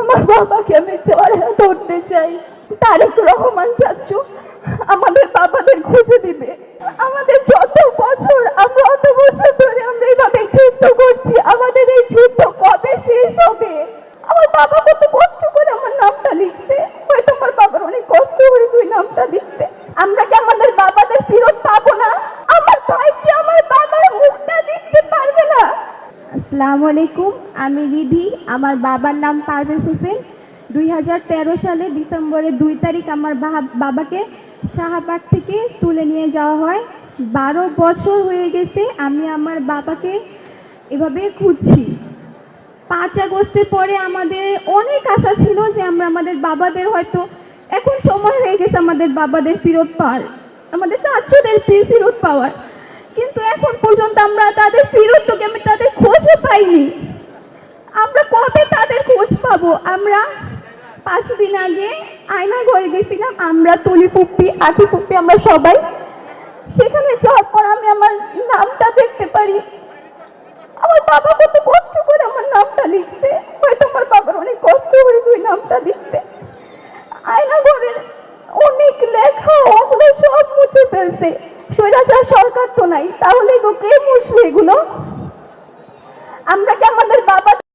আমার বাবাকে আমি জড়িয়ে ধরতে চাই। তারেক রহমান চাচ্ছু আমাদের বাবাদের খুঁজে দিবে। আমাদের যত বছর, আমরা অত বছর ধরে আমরা এইভাবে যুদ্ধ করছি, আমাদের এই যুদ্ধ কবে শেষ হবে? আমার বাবা কত কষ্ট করে আমার নামটা লিখছে, হয়তো আমার বাবার অনেক কষ্ট হয়েছে ওই নামটা লিখতে। আমরা কি আমাদের বাবাদের ফেরত পাবো না? আমার ভাই কি আমার বাবার মুখটা দেখতে পারবে না? আসসালামু আলাইকুম, আমি রিধি। আমার বাবার নাম পারভেজ হোসেন। 2013 সালে ডিসেম্বরের 2 তারিখ আমার বাবাকে শাহবাগ থেকে তুলে নিয়ে যাওয়া হয়। 12 বছর হয়ে গেছে আমি আমার বাবাকে এভাবে খুঁজছি। 5 আগস্টের পরে আমাদের অনেক আশা ছিল যে আমরা আমাদের বাবাদের হয়তো এখন সময় হয়ে গেছে আমাদের বাবাদের ফেরত পাওয়ার, আমাদের চাচুদের ফেরত পাওয়ার, কিন্তু এখন পর্যন্ত আমরা তাদের ফেরত আমি তাদের খোঁজও পাইনি। আমরা কবে তাদের খোঁজ পাবো? আমরা 5 দিন আগে আয়না ঘরে গেছিলাম, আমরা তুলি ফুপি, আঁকি ফুপি, আমরা সবাই। সেখানে যাওয়ার পর আমি আমার নামটা দেখতে পারি। আমার বাবা কত কষ্ট করে আমার নামটা লিখছে, হয়তো আমার বাবার অনেক কষ্ট হয়েছে ওই নামটা লিখতে। আয়না ঘরের অনেক লেখা ওগুলো সব মুছে ফেলছে। স্বৈরাচার সরকার তো নাই, তাহলে কে মুছবে এগুলো? আমরা কি আমাদের বাবা